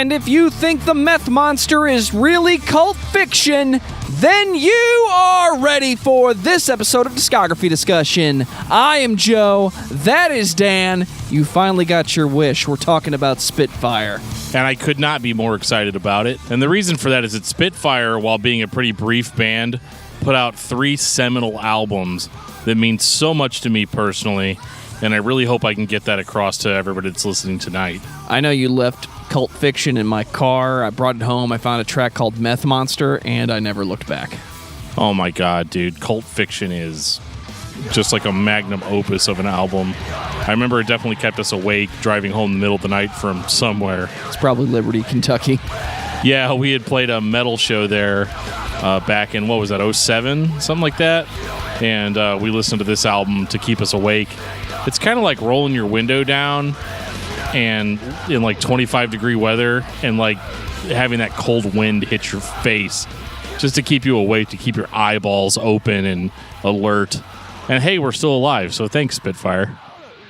And if you think the Meth Monster is really cult fiction, then you are ready for this episode of Discography Discussion. I am Joe. That is Dan. You finally got your wish. We're talking about Spitfire. And I could not be more excited about it. And the reason for that is that Spitfire, while being a pretty brief band, put out 3 seminal albums that mean so much to me personally. And I really hope I can get that across to everybody that's listening tonight. I know you left cult fiction in my car. I brought it home. I found a track called Meth Monster, and I never looked back. Oh my God, dude. Cult fiction is just like a magnum opus of an album. I remember it definitely kept us awake driving home in the middle of the night from somewhere. It's probably Liberty, Kentucky. Yeah, we had played a metal show there back in, what was that, 07? Something like that. And we listened to this album to keep us awake. It's kind of like rolling your window down and in like 25-degree weather and like having that cold wind hit your face just to keep you awake, to keep your eyeballs open and alert. And hey, we're still alive, so thanks, Spitfire.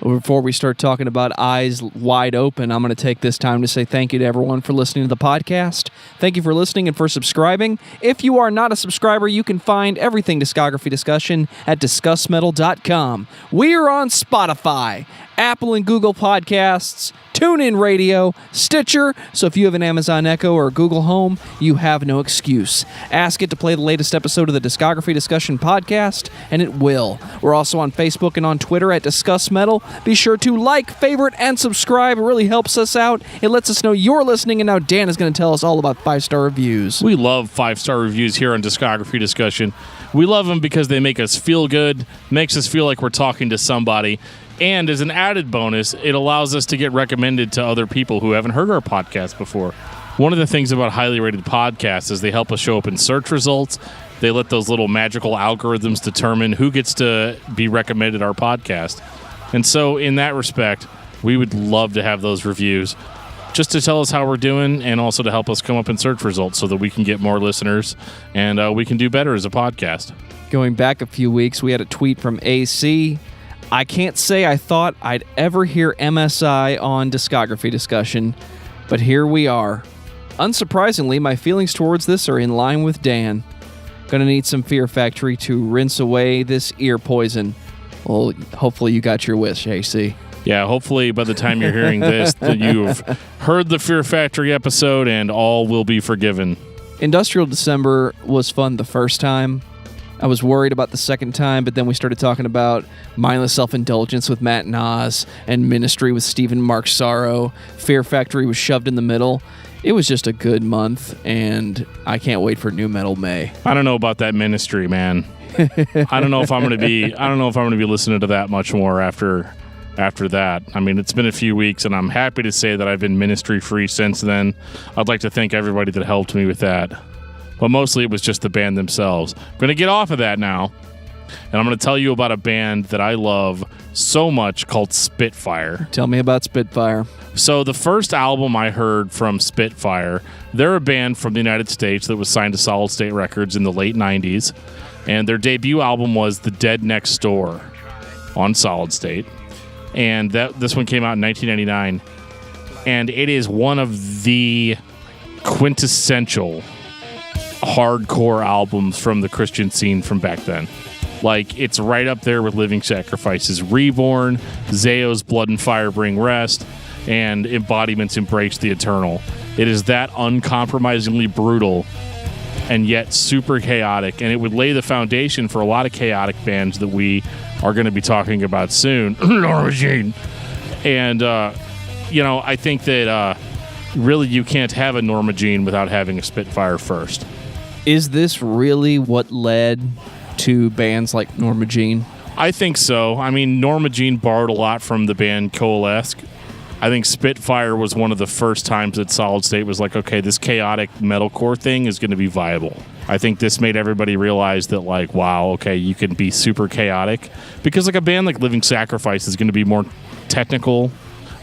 Before we start talking about eyes wide open, I'm going to take this time to say thank you to everyone for listening to the podcast. Thank you for listening and for subscribing. If you are not a subscriber, you can find everything Discography Discussion at discussmetal.com. We are on Spotify, Apple and Google Podcasts, TuneIn Radio, Stitcher, so if you have an Amazon Echo or Google Home, you have no excuse. Ask it to play the latest episode of the Discography Discussion podcast, and it will. We're also on Facebook and on Twitter at Discuss Metal. Be sure to like, favorite, and subscribe. It really helps us out. It lets us know you're listening, and now Dan is going to tell us all about 5-star reviews. We love 5-star reviews here on Discography Discussion. We love them because they make us feel good, makes us feel like we're talking to somebody. And as an added bonus, it allows us to get recommended to other people who haven't heard our podcast before. One of the things about highly rated podcasts is they help us show up in search results. They let those little magical algorithms determine who gets to be recommended our podcast. And so in that respect, we would love to have those reviews just to tell us how we're doing and also to help us come up in search results so that we can get more listeners and we can do better as a podcast. Going back a few weeks, we had a tweet from AC. I can't say I thought I'd ever hear MSI on Discography Discussion, but here we are. Unsurprisingly, my feelings towards this are in line with Dan. Gonna need some Fear Factory to rinse away this ear poison. Well, hopefully you got your wish, AC. Yeah, hopefully by the time you're hearing this, that you've heard the Fear Factory episode and all will be forgiven. Industrial December was fun the first time. I was worried about the second time, but then we started talking about Mindless Self-Indulgence with Matt Nas and Ministry with Stephen Mark Sorrow. Fear Factory was shoved in the middle. It was just a good month, and I can't wait for New Metal May. I don't know about that Ministry, man. I don't know if I'm going to be listening to that much more after that. I mean, it's been a few weeks, and I'm happy to say that I've been ministry-free since then. I'd like to thank everybody that helped me with that. But mostly it was just the band themselves. I'm going to get off of that now, and I'm going to tell you about a band that I love so much called Spitfire. Tell me about Spitfire. So the first album I heard from Spitfire, they're a band from the United States that was signed to Solid State Records in the late 90s, and their debut album was The Dead Next Door on Solid State, and this one came out in 1999, and it is one of the quintessential hardcore albums from the Christian scene from back then. Like, it's right up there with Living Sacrifices Reborn, Zayo's Blood and Fire Bring Rest, and Embodiment's Embrace the Eternal. It is that uncompromisingly brutal and yet super chaotic, and it would lay the foundation for a lot of chaotic bands that we are going to be talking about soon. Norma Jean. And, I think that really you can't have a Norma Jean without having a Spitfire first. Is this really what led to bands like Norma Jean? I think so. I mean, Norma Jean borrowed a lot from the band Coalesce. I think Spitfire was one of the first times that Solid State was like, okay, this chaotic metalcore thing is going to be viable. I think this made everybody realize that, like, wow, okay, you can be super chaotic. Because, like, a band like Living Sacrifice is going to be more technical,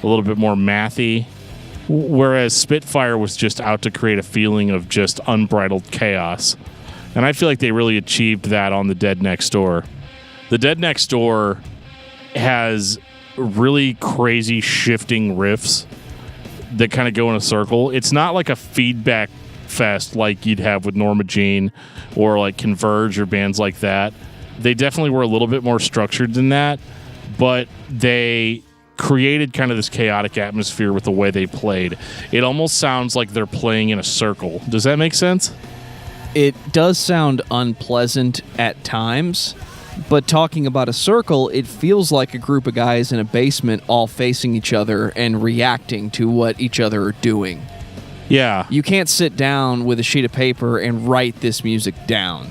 a little bit more mathy. Whereas Spitfire was just out to create a feeling of just unbridled chaos. And I feel like they really achieved that on The Dead Next Door. The Dead Next Door has really crazy shifting riffs that kind of go in a circle. It's not like a feedback fest like you'd have with Norma Jean or like Converge or bands like that. They definitely were a little bit more structured than that, but they created kind of this chaotic atmosphere with the way they played. It almost sounds like they're playing in a circle. Does that make sense? It does sound unpleasant at times, but talking about a circle, it feels like a group of guys in a basement all facing each other and reacting to what each other are doing. Yeah. You can't sit down with a sheet of paper and write this music down.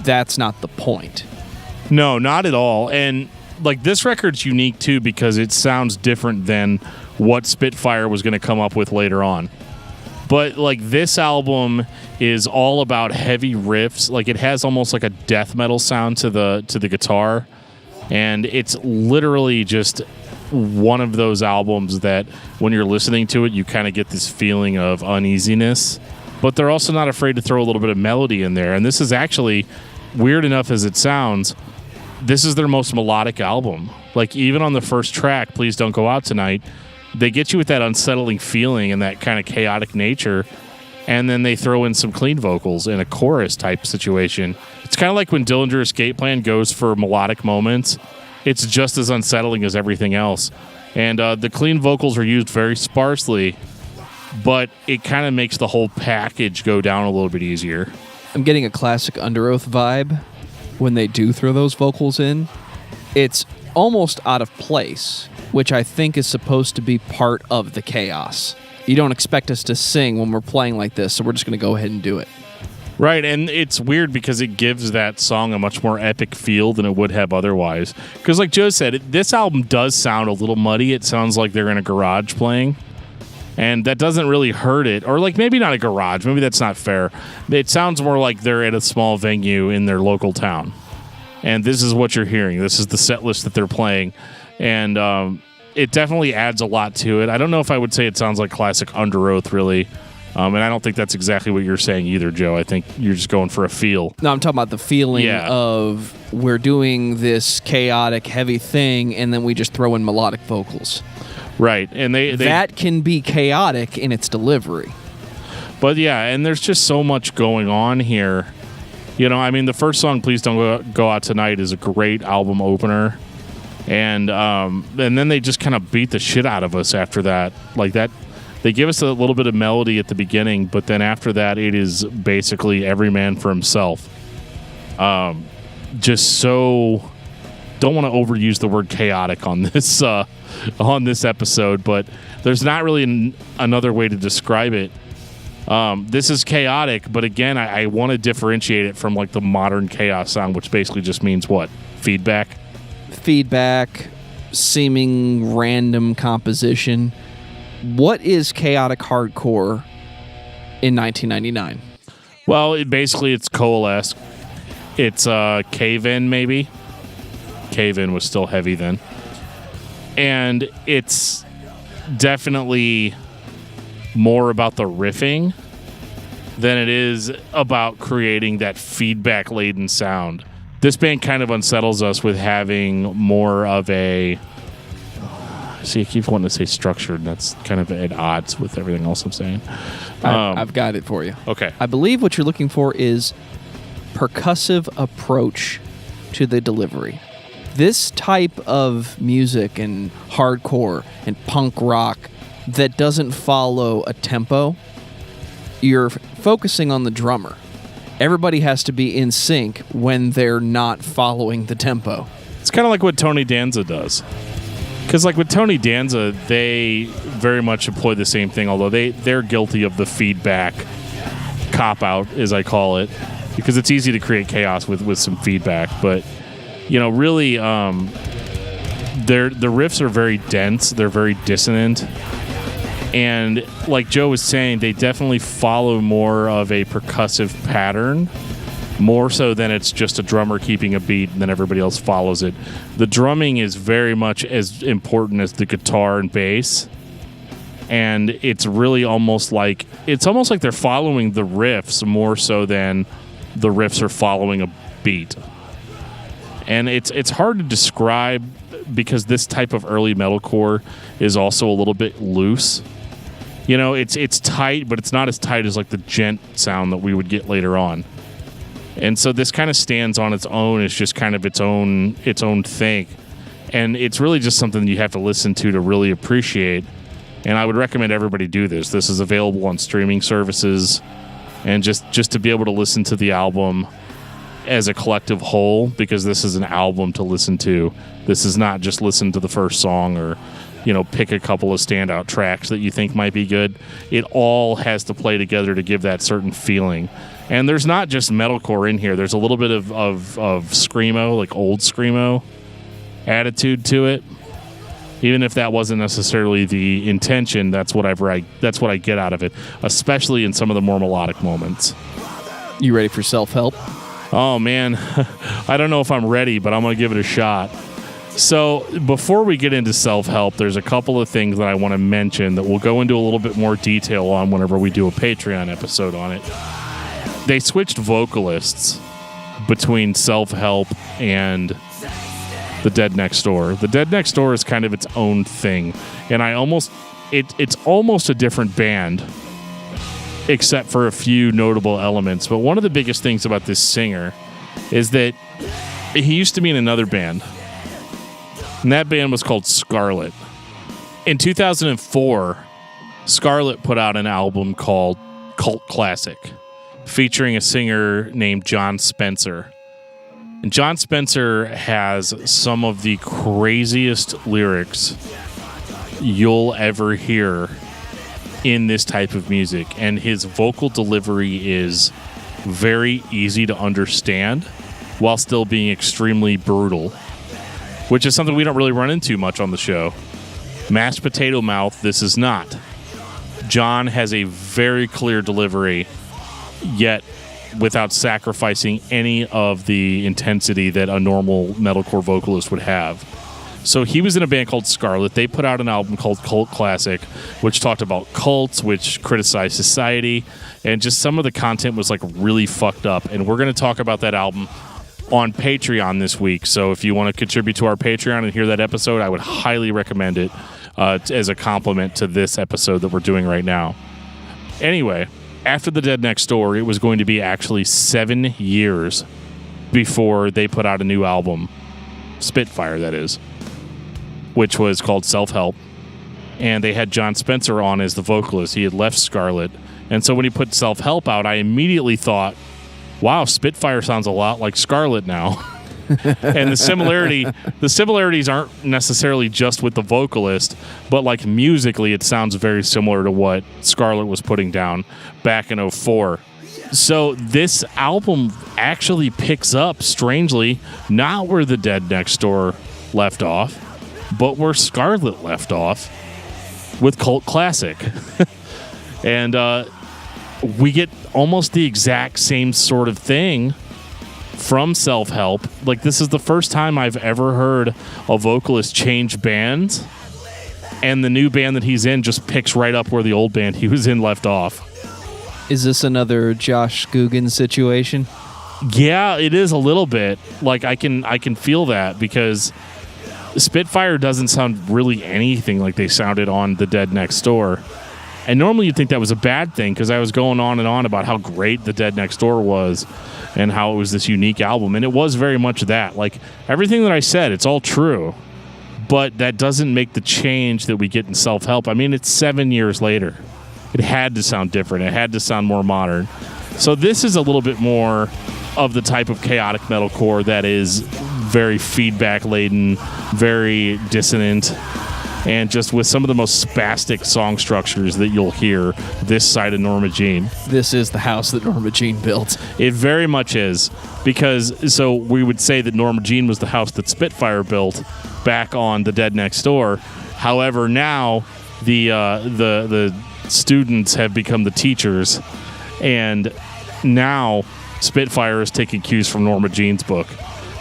That's not the point. No, not at all. And like this record's unique too because it sounds different than what Spitfire was going to come up with later on. But like this album is all about heavy riffs. Like it has almost like a death metal sound to the guitar, and it's literally just one of those albums that when you're listening to it, you kind of get this feeling of uneasiness. But they're also not afraid to throw a little bit of melody in there. And this is actually, weird enough as it sounds, this is their most melodic album. Like even on the first track, Please Don't Go Out Tonight, they get you with that unsettling feeling and that kind of chaotic nature, and then they throw in some clean vocals in a chorus type situation. It's kind of like when Dillinger Escape Plan goes for melodic moments. It's just as unsettling as everything else. And the clean vocals are used very sparsely, but it kind of makes the whole package go down a little bit easier. I'm getting a classic Under Oath vibe when they do throw those vocals in. It's almost out of place, which I think is supposed to be part of the chaos. You don't expect us to sing when we're playing like this, so we're just going to go ahead and do it. Right, and it's weird because it gives that song a much more epic feel than it would have otherwise. Because like Joe said, this album does sound a little muddy. It sounds like they're in a garage playing, and that doesn't really hurt it. Or like maybe not a garage, maybe that's not fair. It sounds more like they're at a small venue in their local town. And this is what you're hearing. This is the set list that they're playing. And it definitely adds a lot to it. I don't know if I would say it sounds like classic Under Oath, really. And I don't think that's exactly what you're saying either, Joe. I think you're just going for a feel. No, I'm talking about the feeling of we're doing this chaotic, heavy thing, and then we just throw in melodic vocals. Right. And they that can be chaotic in its delivery. But yeah, and there's just so much going on here. You know, I mean, the first song, Please Don't Go Out Tonight, is a great album opener. And then they just kind of beat the shit out of us after that. Like that, they give us a little bit of melody at the beginning, but then after that, it is basically every man for himself. Just so, don't want to overuse the word chaotic on this episode, but there's not really another way to describe it. This is chaotic, but again, I want to differentiate it from like the modern chaos sound, which basically just means what? Feedback, seeming random composition. What is chaotic hardcore in 1999? Well, it's Coalesce. It's Cave-In, maybe. Cave-In was still heavy then. And it's definitely more about the riffing than it is about creating that feedback-laden sound. This band kind of unsettles us with having more of a... See, I keep wanting to say structured. That's kind of at odds with everything else I'm saying. I've got it for you. Okay. I believe what you're looking for is percussive approach to the delivery. This type of music and hardcore and punk rock that doesn't follow a tempo, you're focusing on the drummer. Everybody has to be in sync when they're not following the tempo. It's kind of like what Tony Danza does. Because like with Tony Danza, they very much employ the same thing, although they're guilty of the feedback cop-out, as I call it, because it's easy to create chaos with some feedback. But, you know, really, the riffs are very dense. They're very dissonant. And like Joe was saying, they definitely follow more of a percussive pattern, more so than it's just a drummer keeping a beat and then everybody else follows it. The drumming is very much as important as the guitar and bass. And it's really almost like they're following the riffs more so than the riffs are following a beat. And it's hard to describe because this type of early metalcore is also a little bit loose. it's tight, but it's not as tight as like the gent sound that we would get later on. And so this kind of stands on its own. It's just kind of its own thing. And it's really just something you have to listen to really appreciate. And I would recommend everybody do this. This is available on streaming services. And just to be able to listen to the album as a collective whole, because this is an album to listen to. This is not just listen to the first song or, pick a couple of standout tracks that you think might be good. It all has to play together to give that certain feeling. And there's not just metalcore in here. There's a little bit of screamo, like old screamo attitude to it. Even if that wasn't necessarily the intention, that's what I get out of it, especially in some of the more melodic moments. You ready for self-help? Oh, man. I don't know if I'm ready, but I'm going to give it a shot. So before we get into self-help, there's a couple of things that I want to mention that we'll go into a little bit more detail on whenever we do a Patreon episode on it. They switched vocalists between self-help and The Dead Next Door. The Dead Next Door is kind of its own thing, and it's almost a different band, except for a few notable elements. But one of the biggest things about this singer is that he used to be in another band, and that band was called Scarlet. In 2004, Scarlet put out an album called Cult Classic, featuring a singer named John Spencer. And John Spencer has some of the craziest lyrics you'll ever hear in this type of music. And his vocal delivery is very easy to understand while still being extremely brutal, which is something we don't really run into much on the show. Mashed Potato Mouth, this is not. John has a very clear delivery, yet without sacrificing any of the intensity that a normal metalcore vocalist would have. So he was in a band called Scarlet. They put out an album called Cult Classic, which talked about cults, which criticized society, and just some of the content was like really fucked up. And we're going to talk about that album on Patreon this week. So if you want to contribute to our Patreon and hear that episode, I would highly recommend it as a compliment to this episode that we're doing right now. Anyway, after The Dead Next Door, it was going to be actually 7 years before they put out a new album, Spitfire, that is, which was called Self-Help. And they had John Spencer on as the vocalist. He had left Scarlet. And so when he put Self-Help out, I immediately thought, wow, Spitfire sounds a lot like Scarlet now. And the similarities aren't necessarily just with the vocalist, but like musically it sounds very similar to what Scarlet was putting down back in 2004. So this album actually picks up, strangely, not where The Dead Next Door left off, but where Scarlet left off with Cult Classic. And we get almost the exact same sort of thing from Self-Help. Like, this is the first time I've ever heard a vocalist change bands, and the new band that he's in just picks right up where the old band he was in left off. Is this another Josh Scogin situation? Yeah, it is a little bit. Like, I can feel that, because Spitfire doesn't sound really anything like they sounded on The Dead Next Door. And normally you'd think that was a bad thing, because I was going on and on about how great The Dead Next Door was and how it was this unique album. And it was very much that. Like, everything that I said, it's all true. But that doesn't make the change that we get in Self-Help. I mean, it's 7 years later. It had to sound different. It had to sound more modern. So this is a little bit more of the type of chaotic metalcore that is very feedback-laden, very dissonant, and just with some of the most spastic song structures that you'll hear this side of Norma Jean. This is the house that Norma Jean built. It very much is, because so we would say that Norma Jean was the house that Spitfire built back on The Dead Next Door. However, now the students have become the teachers, and now Spitfire is taking cues from Norma Jean's book.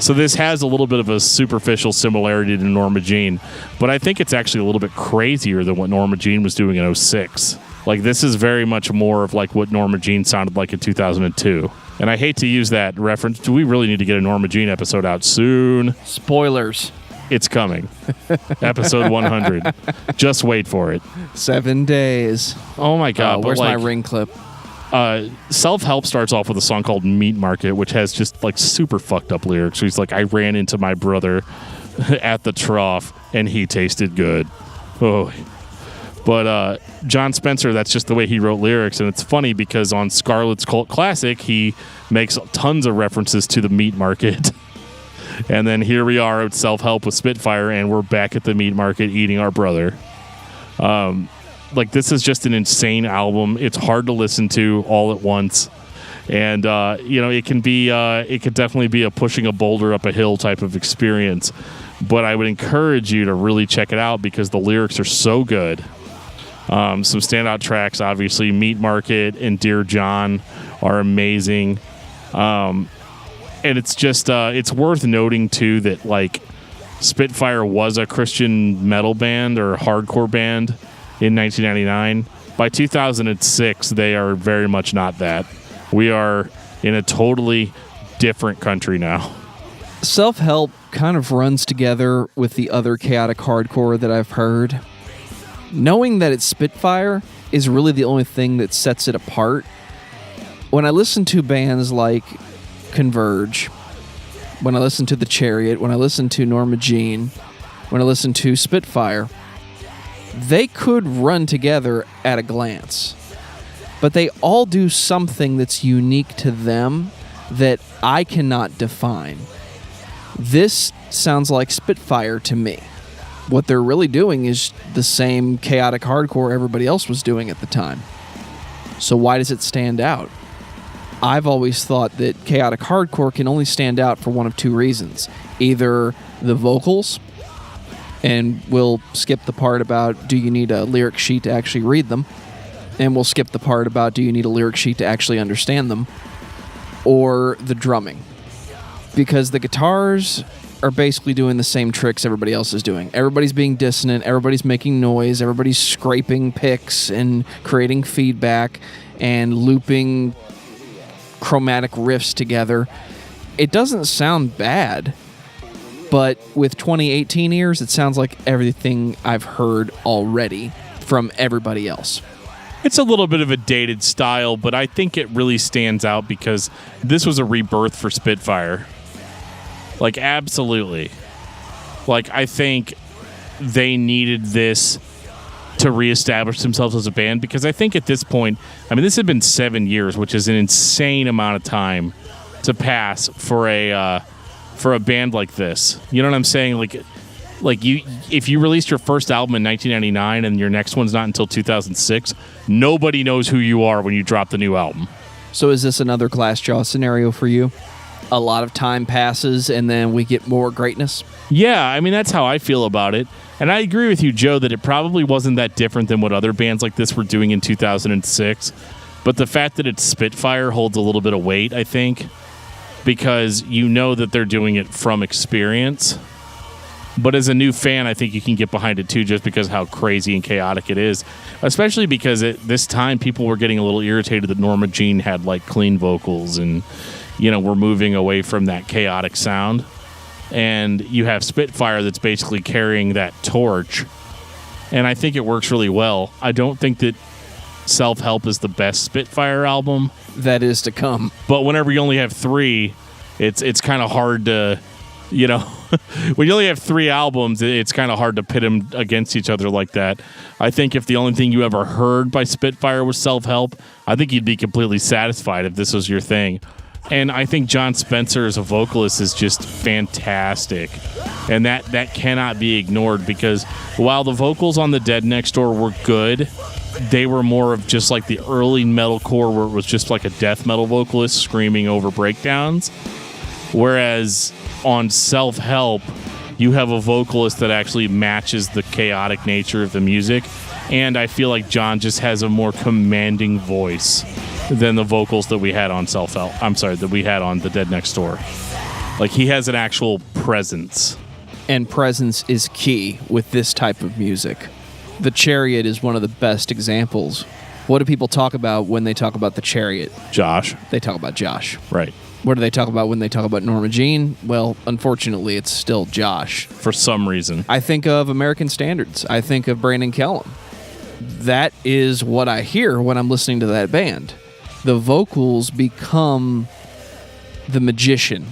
So this has a little bit of a superficial similarity to Norma Jean, but I think it's actually a little bit crazier than what Norma Jean was doing in 2006. Like, this is very much more of like what Norma Jean sounded like in 2002. And I hate to use that reference. Do we really need to get a Norma Jean episode out soon? Spoilers. It's coming. Episode 100. Just wait for it. 7 days. Oh my God. Where's my ring clip? Self-Help starts off with a song called Meat Market, which has just like super fucked up lyrics. He's like, I ran into my brother at the trough and he tasted good. Oh. But John Spencer, that's just the way he wrote lyrics. And it's funny because on Scarlet's Cult Classic, he makes tons of references to the meat market. And then here we are at Self-Help with Spitfire, and we're back at the meat market eating our brother. Like, this is just an insane album. It's hard to listen to all at once. And, it could definitely be a pushing a boulder up a hill type of experience. But I would encourage you to really check it out because the lyrics are so good. Some standout tracks, obviously, Meat Market and Dear John are amazing. And it's just, it's worth noting, too, that, like, Spitfire was a Christian metal band or hardcore band in 1999. By 2006, they are very much not that. We are in a totally different country now. Self-Help kind of runs together with the other chaotic hardcore that I've heard. Knowing that it's Spitfire is really the only thing that sets it apart. When I listen to bands like Converge, when I listen to The Chariot, when I listen to Norma Jean, when I listen to Spitfire, they could run together at a glance. But they all do something that's unique to them that I cannot define. This sounds like Spitfire to me. What they're really doing is the same chaotic hardcore everybody else was doing at the time. So why does it stand out? I've always thought that chaotic hardcore can only stand out for one of two reasons. Either the vocals, and we'll skip the part about do you need a lyric sheet to actually read them, and we'll skip the part about do you need a lyric sheet to actually understand them, or the drumming. Because the guitars are basically doing the same tricks everybody else is doing. Everybody's being dissonant, everybody's making noise, everybody's scraping picks and creating feedback and looping chromatic riffs together. It doesn't sound bad, but with 2018 ears, it sounds like everything I've heard already from everybody else. It's a little bit of a dated style, but I think it really stands out because this was a rebirth for Spitfire. Like, absolutely. Like, I think they needed this to reestablish themselves as a band because I think at this point, I mean, this had been 7 years, which is an insane amount of time to pass for a band like this. You know what I'm saying? Like you, if you released your first album in 1999 and your next one's not until 2006, nobody knows who you are when you drop the new album. So is this another Glassjaw scenario for you? A lot of time passes and then we get more greatness? Yeah, I mean, that's how I feel about it. And I agree with you, Joe, that it probably wasn't that different than what other bands like this were doing in 2006. But the fact that it's Spitfire holds a little bit of weight, I think, because you know that they're doing it from experience. But as a new fan, I think you can get behind it too, just because how crazy and chaotic it is. Especially because at this time, people were getting a little irritated that Norma Jean had like clean vocals and, you know, we're moving away from that chaotic sound. And you have Spitfire that's basically carrying that torch. And I think it works really well. I don't think that Self-Help is the best Spitfire album. That is to come. But whenever you only have three, it's kind of hard to, you know, when you only have three albums, it's kind of hard to pit them against each other like that. I think if the only thing you ever heard by Spitfire was Self-Help, I think you'd be completely satisfied if this was your thing. And I think John Spencer as a vocalist is just fantastic. And that cannot be ignored because while the vocals on The Dead Next Door were good, they were more of just like the early metalcore where it was just like a death metal vocalist screaming over breakdowns. Whereas on Self-Help, you have a vocalist that actually matches the chaotic nature of the music. And I feel like John just has a more commanding voice than the vocals that we had on Self-Help. I'm sorry, that we had on The Dead Next Door. Like, he has an actual presence. And presence is key with this type of music. The Chariot is one of the best examples. What do people talk about when they talk about The Chariot? Josh. They talk about Josh. Right. What do they talk about when they talk about Norma Jean? Well, unfortunately, it's still Josh. For some reason. I think of American Standards. I think of Brandon Kellum. That is what I hear when I'm listening to that band. The vocals become the magician,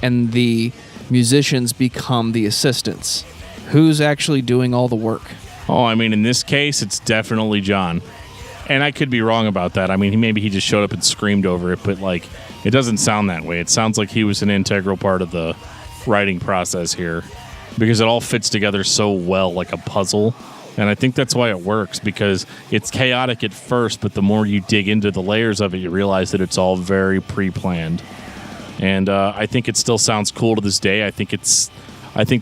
and the musicians become the assistants. Who's actually doing all the work? Oh, I mean, in this case, it's definitely John. And I could be wrong about that. I mean, maybe he just showed up and screamed over it, but, like, it doesn't sound that way. It sounds like he was an integral part of the writing process here because it all fits together so well, like a puzzle. And I think that's why it works, because it's chaotic at first, but the more you dig into the layers of it, you realize that it's all very pre-planned. And I think it still sounds cool to this day. I think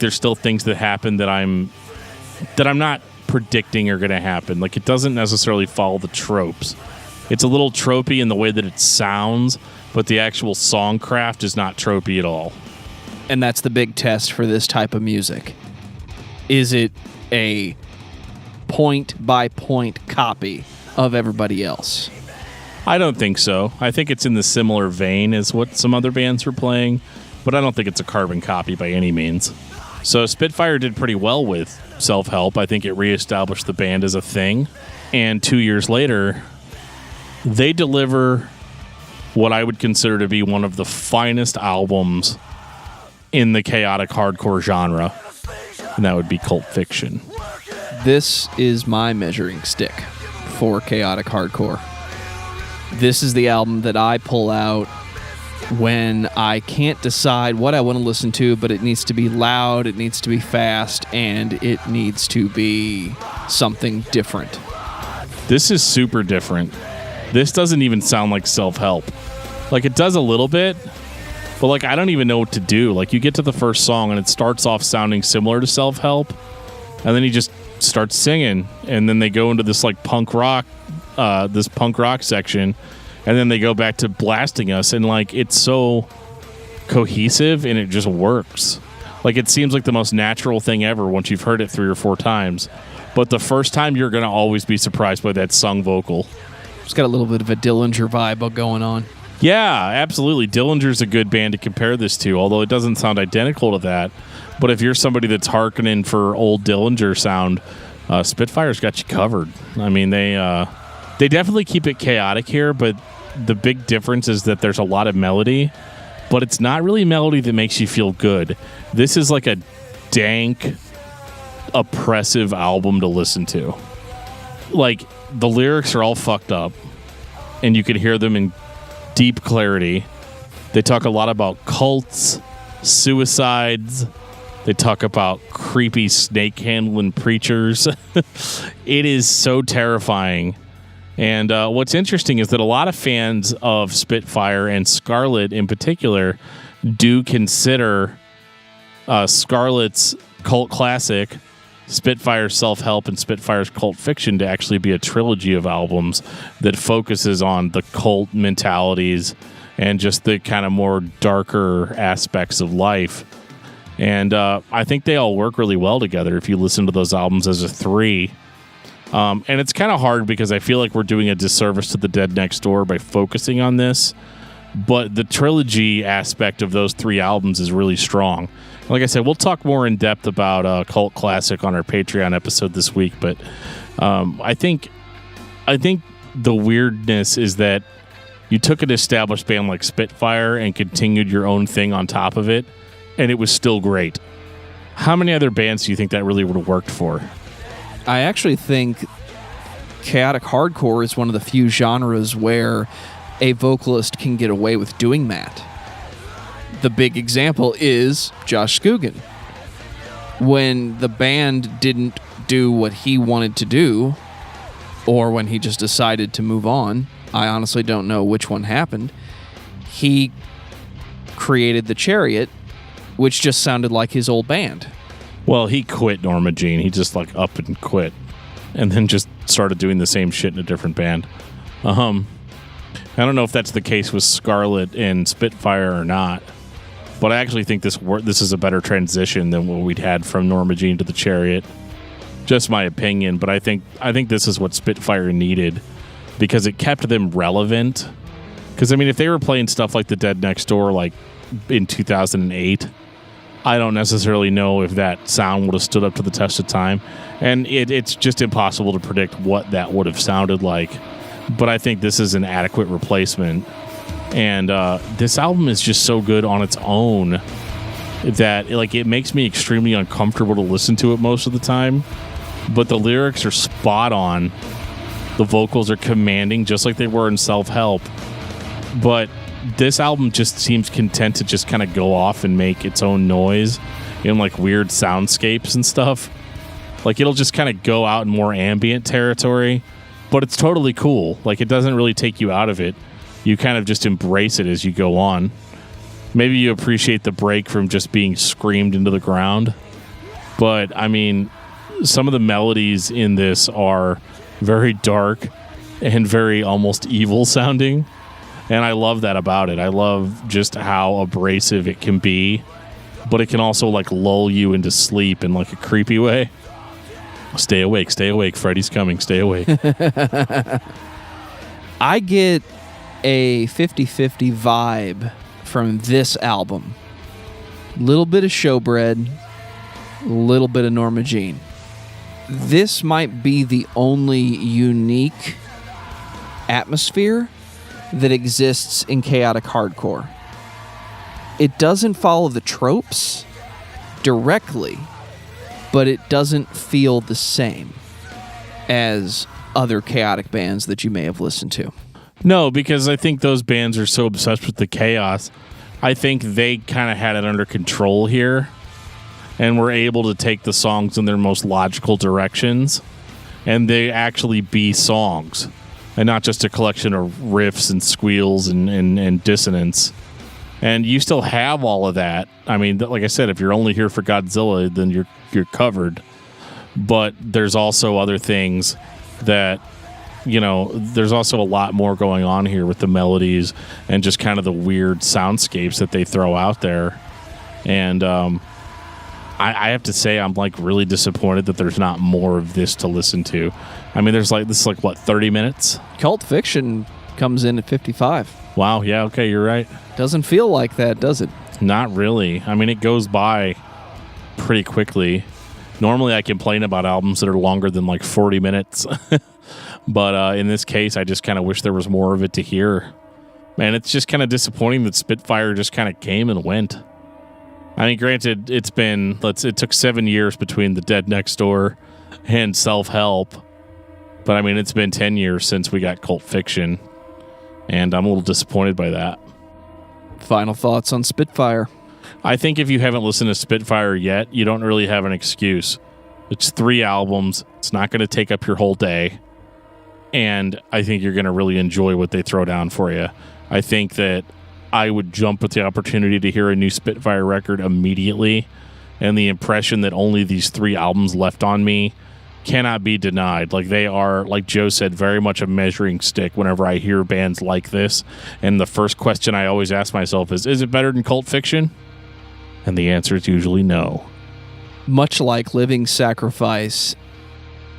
there's still things that happen that I'm not predicting are going to happen. Like, it doesn't necessarily follow the tropes. It's a little tropey in the way that it sounds, but the actual song craft is not tropey at all. And that's the big test for this type of music. Is it a point-by-point copy of everybody else? I don't think so. I think it's in the similar vein as what some other bands were playing, but I don't think it's a carbon copy by any means. So Spitfire did pretty well with Self-Help. I think it reestablished the band as a thing. And 2 years later, they deliver what I would consider to be one of the finest albums in the chaotic hardcore genre, and that would be Cult Fiction. This is my measuring stick for chaotic hardcore. This is the album that I pull out when I can't decide what I want to listen to, but it needs to be loud, it needs to be fast, and it needs to be something different. This is super different. This doesn't even sound like Self-Help. Like, it does a little bit, but, like, I don't even know what to do. Like, you get to the first song, and it starts off sounding similar to Self-Help, and then he just starts singing, and then they go into this, like, punk rock section, and then they go back to blasting us, and, like, it's so cohesive, and it just works. Like, it seems like the most natural thing ever once you've heard it 3 or 4 times, but the first time you're going to always be surprised by that sung vocal. It's got a little bit of a Dillinger vibe going on. Yeah, absolutely. Dillinger's a good band to compare this to, although it doesn't sound identical to that. But if you're somebody that's hearkening for old Dillinger sound, Spitfire's got you covered. I mean, they definitely keep it chaotic here, but the big difference is that there's a lot of melody, but it's not really melody that makes you feel good. This is like a dank, oppressive album to listen to. Like, the lyrics are all fucked up, and you can hear them in deep clarity. They talk a lot about cults, suicides. They talk about creepy snake-handling preachers. It is so terrifying. And what's interesting is that a lot of fans of Spitfire and Scarlet in particular do consider Scarlet's cult classic, Spitfire's Self-Help, and Spitfire's Cult Fiction to actually be a trilogy of albums that focuses on the cult mentalities and just the kind of more darker aspects of life. And I think they all work really well together if you listen to those albums as a 3. And it's kind of hard because I feel like we're doing a disservice to the Dead Next Door by focusing on this. But the trilogy aspect of those 3 albums is really strong. Like I said, we'll talk more in depth about Cult Classic on our Patreon episode this week. But I think the weirdness is that you took an established band like Spitfire and continued your own thing on top of it, and it was still great. How many other bands do you think that really would have worked for? I actually think chaotic hardcore is one of the few genres where a vocalist can get away with doing that. The big example is Josh Scugin. When the band didn't do what he wanted to do, or when he just decided to move on, I honestly don't know which one happened, he created the Chariot, which just sounded like his old band. Well, he quit Norma Jean. He just like up and quit, and then just started doing the same shit in a different band. I don't know if that's the case with Scarlet and Spitfire or not, but I actually think this is a better transition than what we'd had from Norma Jean to the Chariot. Just my opinion, but I think this is what Spitfire needed because it kept them relevant Because, I mean, if they were playing stuff like The Dead Next Door, like in 2008, I don't necessarily know if that sound would have stood up to the test of time. And it's just impossible to predict what that would have sounded like. But I think this is an adequate replacement. And this album is just so good on its own that it makes me extremely uncomfortable to listen to it most of the time. But the lyrics are spot on. The vocals are commanding, just like they were in Self-Help. But this album just seems content to just kind of go off and make its own noise in like weird soundscapes and stuff. Like it'll just kind of go out in more ambient territory, but it's totally cool. Like it doesn't really take you out of it. You kind of just embrace it as you go on. Maybe you appreciate the break from just being screamed into the ground. But I mean, some of the melodies in this are very dark and very almost evil sounding. And I love that about it. I love just how abrasive it can be, but it can also like lull you into sleep in like a creepy way. Stay awake, Freddy's coming, stay awake. I get a 50-50 vibe from this album. Little bit of Showbread, little bit of Norma Jean. This might be the only unique atmosphere that exists in chaotic hardcore. It doesn't follow the tropes directly, but it doesn't feel the same as other chaotic bands that you may have listened to. No, because I think those bands are so obsessed with the chaos. I think they kind of had it under control here and were able to take the songs in their most logical directions and they actually be songs. And not just a collection of riffs and squeals and dissonance. And you still have all of that. I mean, like I said, if you're only here for Godzilla, then you're covered. But there's also other things that, there's also a lot more going on here with the melodies and just kind of the weird soundscapes that they throw out there. And I have to say, I'm like really disappointed that there's not more of this to listen to. I mean, this is like, what, 30 minutes? Cult Fiction comes in at 55. Wow, yeah, okay, you're right. Doesn't feel like that, does it? Not really. I mean, it goes by pretty quickly. Normally, I complain about albums that are longer than like 40 minutes. But in this case, I just kind of wish there was more of it to hear. Man, it's just kind of disappointing that Spitfire just kind of came and went. I mean, granted, it took 7 years between The Dead Next Door and Self-Help. But I mean, it's been 10 years since we got Cult Fiction. And I'm a little disappointed by that. Final thoughts on Spitfire? I think if you haven't listened to Spitfire yet, you don't really have an excuse. It's 3 albums. It's not going to take up your whole day. And I think you're going to really enjoy what they throw down for you. I think that I would jump at the opportunity to hear a new Spitfire record immediately. And the impression that only these 3 albums left on me cannot be denied. Like they are, like Joe said, very much a measuring stick whenever I hear bands like this. And the first question I always ask myself is it better than Cult Fiction? And the answer is usually no. Much like Living Sacrifice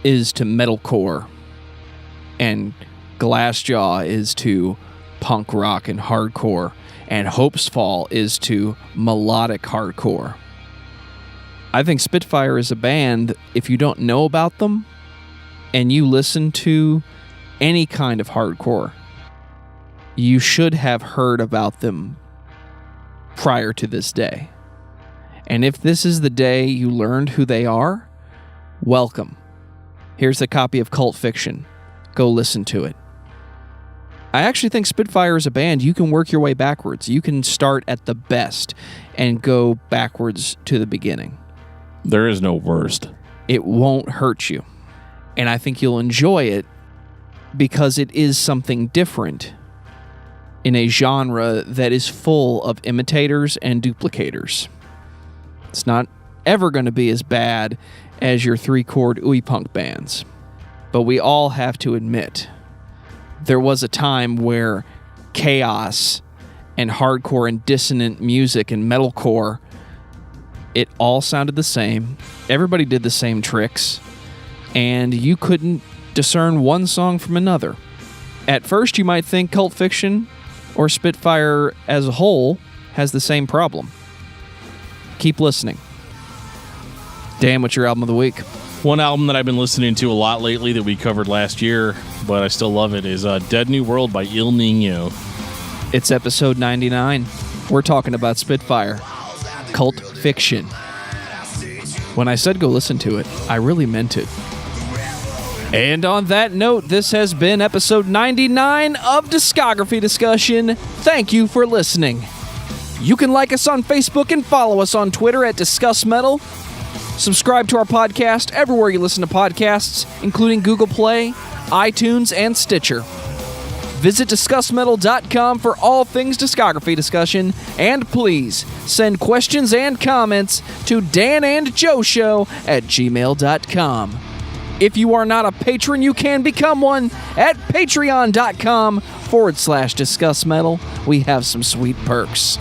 is to metalcore and Glassjaw is to punk rock and hardcore and Hope's Fall is to melodic hardcore. I think Spitfire is a band, if you don't know about them and you listen to any kind of hardcore, you should have heard about them prior to this day. And if this is the day you learned who they are, welcome. Here's a copy of Cult Fiction. Go listen to it. I actually think Spitfire is a band you can work your way backwards. You can start at the best and go backwards to the beginning. There is no worst. It won't hurt you. And I think you'll enjoy it because it is something different in a genre that is full of imitators and duplicators. It's not ever going to be as bad as your 3-chord ooey punk bands. But we all have to admit, there was a time where chaos and hardcore and dissonant music and metalcore, it all sounded the same. Everybody did the same tricks. And you couldn't discern one song from another. At first, you might think Cult Fiction or Spitfire as a whole has the same problem. Keep listening. Dan, what's your album of the week? One album that I've been listening to a lot lately that we covered last year, but I still love it, is Dead New World by Il Nino. It's episode 99. We're talking about Spitfire. Cult Fiction. When I said go listen to it, I really meant it. And on that note, this has been episode 99 of Discography Discussion. Thank you for listening. You can like us on Facebook and follow us on Twitter at discussmetal. Subscribe to our podcast everywhere you listen to podcasts, including Google Play, iTunes, and Stitcher. Visit discussmetal.com for all things discography discussion, and please send questions and comments to danandjoeshow@gmail.com. If you are not a patron, you can become one at patreon.com/discussmetal. We have some sweet perks.